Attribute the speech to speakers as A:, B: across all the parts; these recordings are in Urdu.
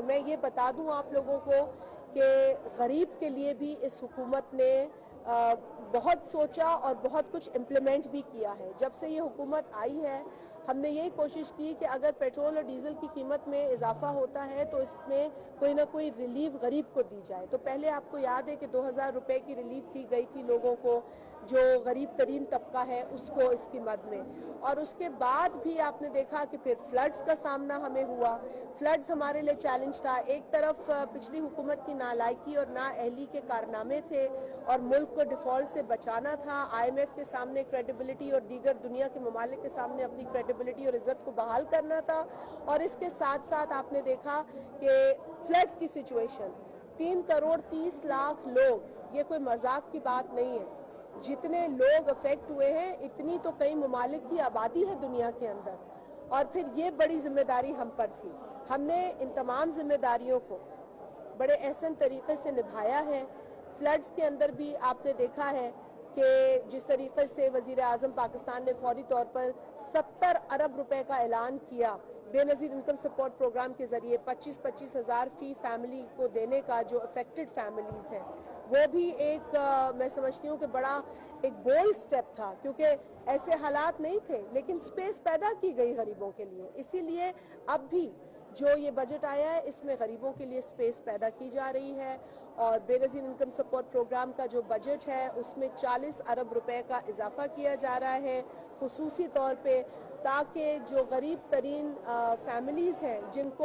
A: تو میں یہ بتا دوں آپ لوگوں کو کہ غریب کے لیے بھی اس حکومت نے بہت سوچا اور بہت کچھ امپلیمنٹ بھی کیا ہے. جب سے یہ حکومت آئی ہے ہم نے یہی کوشش کی کہ اگر پیٹرول اور ڈیزل کی قیمت میں اضافہ ہوتا ہے تو اس میں کوئی نہ کوئی ریلیف غریب کو دی جائے. تو پہلے آپ کو یاد ہے کہ 2000 روپے کی ریلیف دی گئی تھی لوگوں کو جو غریب ترین طبقہ ہے اس کو اس کی مد میں. اور اس کے بعد بھی آپ نے دیکھا کہ پھر فلڈز کا سامنا ہمیں ہوا. فلڈز ہمارے لیے چیلنج تھا. ایک طرف پچھلی حکومت کی نالائکی اور نااہلی کے کارنامے تھے اور ملک کو ڈیفالٹ سے بچانا تھا. IMF کے سامنے کریڈیبلٹی اور دیگر دنیا کے ممالک کے سامنے اپنی کریڈیبلٹی اور عزت کو بحال کرنا تھا. اور اس کے ساتھ ساتھ آپ نے دیکھا کہ فلڈز کی سچویشن 3 کروڑ 30 لاکھ لوگ، یہ کوئی مذاق کی بات نہیں ہے. جتنے لوگ افیکٹ ہوئے ہیں اتنی تو کئی ممالک کی آبادی ہے دنیا کے اندر. اور پھر یہ بڑی ذمہ داری ہم پر تھی. ہم نے ان تمام ذمہ داریوں کو بڑے احسن طریقے سے نبھایا ہے. فلڈز کے اندر بھی آپ نے دیکھا ہے کہ جس طریقے سے وزیر اعظم پاکستان نے فوری طور پر 70 ارب روپے کا اعلان کیا بے نظیر انکم سپورٹ پروگرام کے ذریعے 25 ہزار فی فیملی کو دینے کا جو افیکٹڈ فیملیز ہیں، وہ بھی ایک میں سمجھتی ہوں کہ بڑا ایک بولڈ سٹیپ تھا کیونکہ ایسے حالات نہیں تھے لیکن سپیس پیدا کی گئی غریبوں کے لیے. اسی لیے اب بھی جو یہ بجٹ آیا ہے اس میں غریبوں کے لیے سپیس پیدا کی جا رہی ہے. اور بے نظیر انکم سپورٹ پروگرام کا جو بجٹ ہے اس میں 40 ارب روپے کا اضافہ کیا جا رہا ہے خصوصی طور پہ، تاکہ جو غریب ترین فیملیز ہیں جن کو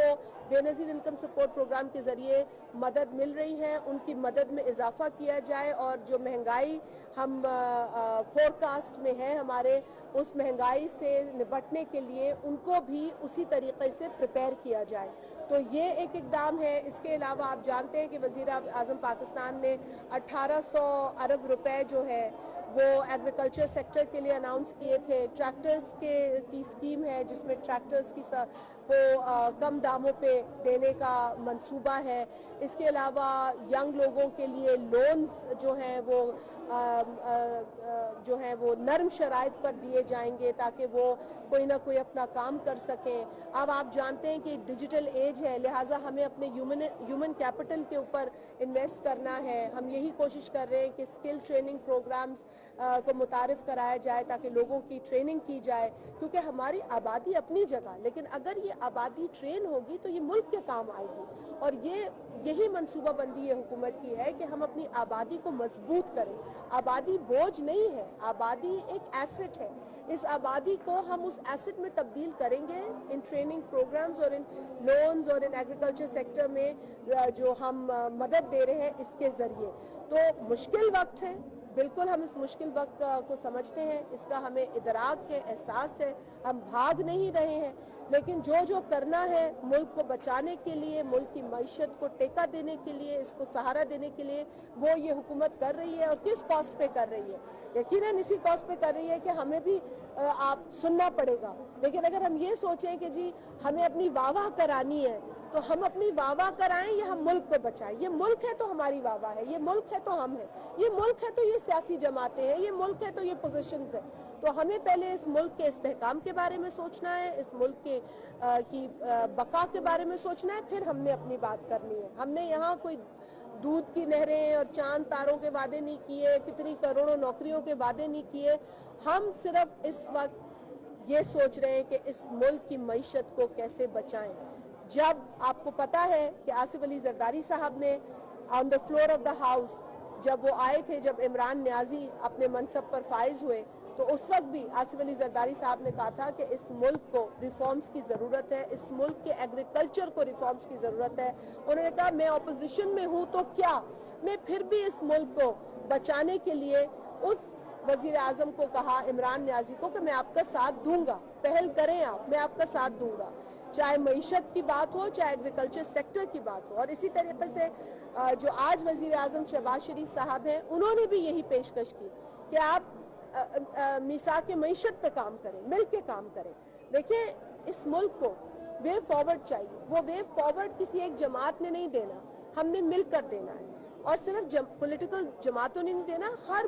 A: بے نظیر انکم سپورٹ پروگرام کے ذریعے مدد مل رہی ہے ان کی مدد میں اضافہ کیا جائے. اور جو مہنگائی ہم فور کاسٹ میں ہے ہمارے، اس مہنگائی سے نپٹنے کے لیے ان کو بھی اسی طریقے سے پریپیئر کیا جائے. تو یہ ایک اقدام ہے. اس کے علاوہ آپ جانتے ہیں کہ وزیر اعظم پاکستان نے 1800 ارب روپے جو ہے وہ ایگریکلچر سیکٹر کے لیے اناؤنس کیے تھے. ٹریکٹرز کی اسکیم ہے جس میں ٹریکٹرز کو کم داموں پہ دینے کا منصوبہ ہے. اس کے علاوہ ینگ لوگوں کے لیے لونز جو ہیں وہ نرم شرائط پر دیے جائیں گے تاکہ وہ کوئی نہ کوئی اپنا کام کر سکیں. اب آپ جانتے ہیں کہ ڈیجیٹل ایج ہے، لہٰذا ہمیں اپنے ہیومن کیپٹل کے اوپر انویسٹ کرنا ہے. ہم یہی کوشش کر رہے ہیں کہ اسکل ٹریننگ پروگرامز کو متعارف کرایا جائے تاکہ لوگوں کی ٹریننگ کی جائے، کیونکہ ہماری آبادی اپنی جگہ لیکن اگر یہ آبادی ٹرین ہوگی تو یہ ملک کے کام آئے گی. اور یہی منصوبہ بندی یہ حکومت کی ہے کہ ہم اپنی آبادی کو مضبوط کریں. آبادی بوجھ نہیں ہے، آبادی ایک ایسٹ ہے. اس آبادی کو ہم اس ایسٹ میں تبدیل کریں گے ان ٹریننگ پروگرامز اور ان لونز اور ان ایگریکلچر سیکٹر میں جو ہم مدد دے رہے ہیں اس کے ذریعے. تو مشکل وقت ہے، بالکل ہم اس مشکل وقت کو سمجھتے ہیں، اس کا ہمیں ادراک ہے، احساس ہے. ہم بھاگ نہیں رہے ہیں لیکن جو کرنا ہے ملک کو بچانے کے لیے، ملک کی معیشت کو ٹیکہ دینے کے لیے، اس کو سہارا دینے کے لیے وہ یہ حکومت کر رہی ہے. اور کس کاسٹ پہ کر رہی ہے؟ یقیناً اسی کاسٹ پہ کر رہی ہے کہ ہمیں بھی آپ سننا پڑے گا. لیکن اگر ہم یہ سوچیں کہ جی ہمیں اپنی واہ واہ کرانی ہے تو ہم اپنی واہ واہ کرائیں یا ہم ملک کو بچائیں. یہ ملک ہے تو ہماری واہ واہ ہے، یہ ملک ہے تو ہم ہیں، یہ ملک ہے تو یہ سیاسی جماعتیں ہیں، یہ ملک ہے تو یہ پوزیشنز ہیں. تو ہمیں پہلے اس ملک کے استحکام کے بارے میں سوچنا ہے، اس ملک کی بقا کے بارے میں سوچنا ہے، پھر ہم نے اپنی بات کرنی ہے. ہم نے یہاں کوئی دودھ کی نہریں اور چاند تاروں کے وعدے نہیں کیے، کتنی کروڑوں نوکریوں کے وعدے نہیں کیے. ہم صرف اس وقت یہ سوچ رہے ہیں کہ اس ملک کی معیشت کو کیسے بچائیں. جب آپ کو پتا ہے کہ آصف علی زرداری صاحب نے on the floor of the house جب وہ آئے تھے، جب عمران نیازی اپنے منصب پر فائز ہوئے تو اس وقت بھی آصف علی زرداری صاحب نے کہا تھا کہ اس ملک کو ریفارمز کی ضرورت ہے، اس ملک کے ایگریکلچر کو ریفارمز کی ضرورت ہے. انہوں نے کہا میں اپوزیشن میں ہوں تو کیا، میں پھر بھی اس ملک کو بچانے کے لیے اس وزیر اعظم کو کہا عمران نیازی کو کہ میں آپ کا ساتھ دوں گا، پہل کریں آپ، میں آپ کا ساتھ دوں گا، چاہے معیشت کی بات ہو چاہے ایگریکلچر سیکٹر کی بات ہو. اور اسی طریقے سے جو آج وزیر اعظم شہباز شریف صاحب ہیں انہوں نے بھی یہی پیشکش کی کہ آپ میثاق معیشت پہ کام کریں، مل کے کام کریں. دیکھیں اس ملک کو وے فارورڈ چاہیے، وہ وے فارورڈ کسی ایک جماعت نے نہیں دینا، ہم نے مل کر دینا ہے. اور صرف پولیٹیکل جماعتوں نے نہیں دینا، ہر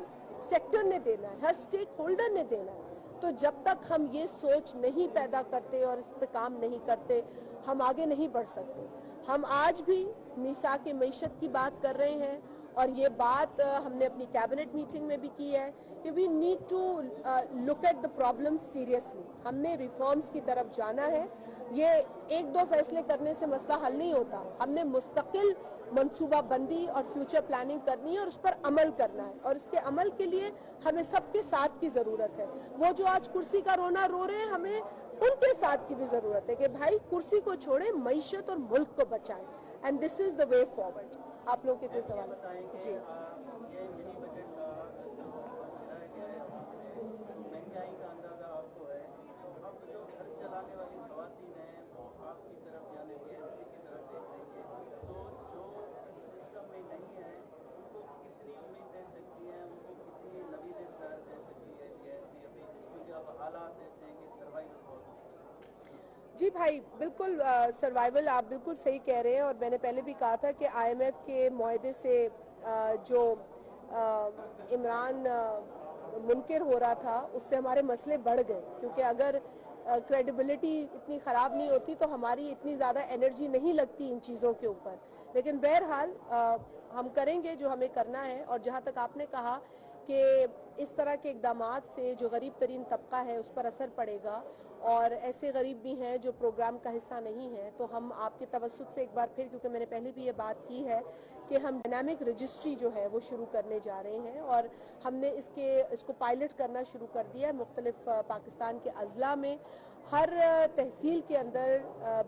A: سیکٹر نے دینا ہے، ہر سٹیک ہولڈر نے دینا ہے. تو جب تک ہم یہ سوچ نہیں پیدا کرتے اور اس پہ کام نہیں کرتے ہم آگے نہیں بڑھ سکتے. ہم آج بھی میثاق معیشت کی بات کر رہے ہیں اور یہ بات ہم نے اپنی کیبنٹ میٹنگ میں بھی کی ہے کہ we need to look at the problem seriously. ہم نے ریفارمز کی طرف جانا ہے. یہ ایک دو فیصلے کرنے سے مسئلہ حل نہیں ہوتا. ہم نے مستقل منصوبہ بندی اور فیوچر پلاننگ کرنی ہے اور اس پر عمل کرنا ہے, اور اس کے عمل کے لیے ہمیں سب کے ساتھ کی ضرورت ہے. وہ جو آج کرسی کا رونا رو رہے ہیں, ہمیں ان کے ساتھ کی بھی ضرورت ہے کہ بھائی کرسی کو چھوڑیں, معیشت اور ملک کو بچائیں. And this is the way forward. آپ لوگوں کے کوئی سوال ہے؟ جی.
B: یہ منی بجٹ کا مہنگائی کا اندازہ آپ کو ہے. اب جو گھر چلانے والی خواتین ہیں وہ آپ کی طرف یعنی BSP کی طرف دیکھ رہی ہیں, تو جو اس سسٹم میں نہیں ہے ان کو کتنی امید دے سکتی ہیں, ان کو کتنی نوید سر دے سکتی ہے BSP ابھی, کیونکہ اب حالات ایسے ہیں کہ سروائیول بہت مشکل ہے.
A: جی بھائی, بالکل سروائیول آپ بالکل صحیح کہہ رہے ہیں, اور میں نے پہلے بھی کہا تھا کہ IMF کے معاہدے سے جو عمران منکر ہو رہا تھا اس سے ہمارے مسئلے بڑھ گئے, کیونکہ اگر کریڈیبلٹی اتنی خراب نہیں ہوتی تو ہماری اتنی زیادہ انرجی نہیں لگتی ان چیزوں کے اوپر. لیکن بہرحال ہم کریں گے جو ہمیں کرنا ہے. اور جہاں تک آپ نے کہا کہ اس طرح کے اقدامات سے جو غریب ترین طبقہ ہے اس پر اثر پڑے گا, اور ایسے غریب بھی ہیں جو پروگرام کا حصہ نہیں ہیں, تو ہم آپ کے توسط سے ایک بار پھر, کیونکہ میں نے پہلے بھی یہ بات کی ہے کہ ہم ڈائنامک رجسٹری جو ہے وہ شروع کرنے جا رہے ہیں, اور ہم نے اس کو پائلٹ کرنا شروع کر دیا ہے مختلف پاکستان کے اضلاع میں. ہر تحصیل کے اندر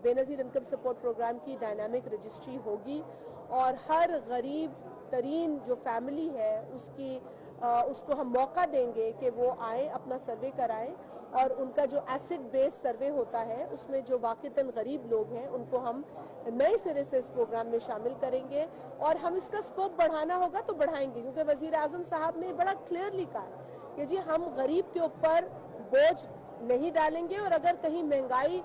A: بے نظیر انکم سپورٹ پروگرام کی ڈائنامک رجسٹری ہوگی, اور ہر غریب ترین جو فیملی ہے اس کو ہم موقع دیں گے کہ وہ آئیں, اپنا سروے کرائیں, اور ان کا جو ایسڈ بیس سروے ہوتا ہے اس میں جو واقعتاً غریب لوگ ہیں ان کو ہم نئے سرے سے اس پروگرام میں شامل کریں گے. اور ہم اس کا سکوپ بڑھانا ہوگا تو بڑھائیں گے, کیونکہ وزیر اعظم صاحب نے بڑا کلیئرلی کہا کہ جی ہم غریب کے اوپر بوجھ نہیں ڈالیں گے, اور اگر کہیں مہنگائی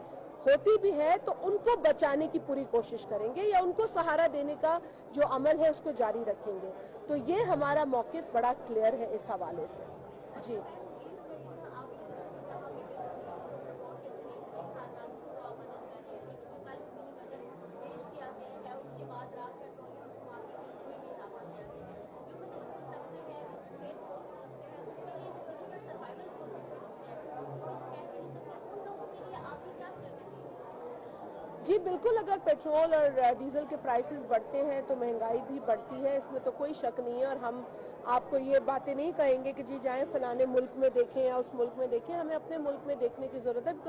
A: ہوتی بھی ہے تو ان کو بچانے کی پوری کوشش کریں گے, یا ان کو سہارا دینے کا جو عمل ہے اس کو جاری رکھیں گے. تو یہ ہمارا موقف بڑا کلیئر ہے اس حوالے سے. جی. جی بالکل, اگر پیٹرول اور ڈیزل کے پرائسز بڑھتے ہیں تو مہنگائی بھی بڑھتی ہے, اس میں تو کوئی شک نہیں ہے. اور ہم آپ کو یہ باتیں نہیں کہیں گے کہ جی جائیں فلانے ملک میں دیکھیں یا اس ملک میں دیکھیں. ہمیں اپنے ملک میں دیکھنے کی ضرورت ہے.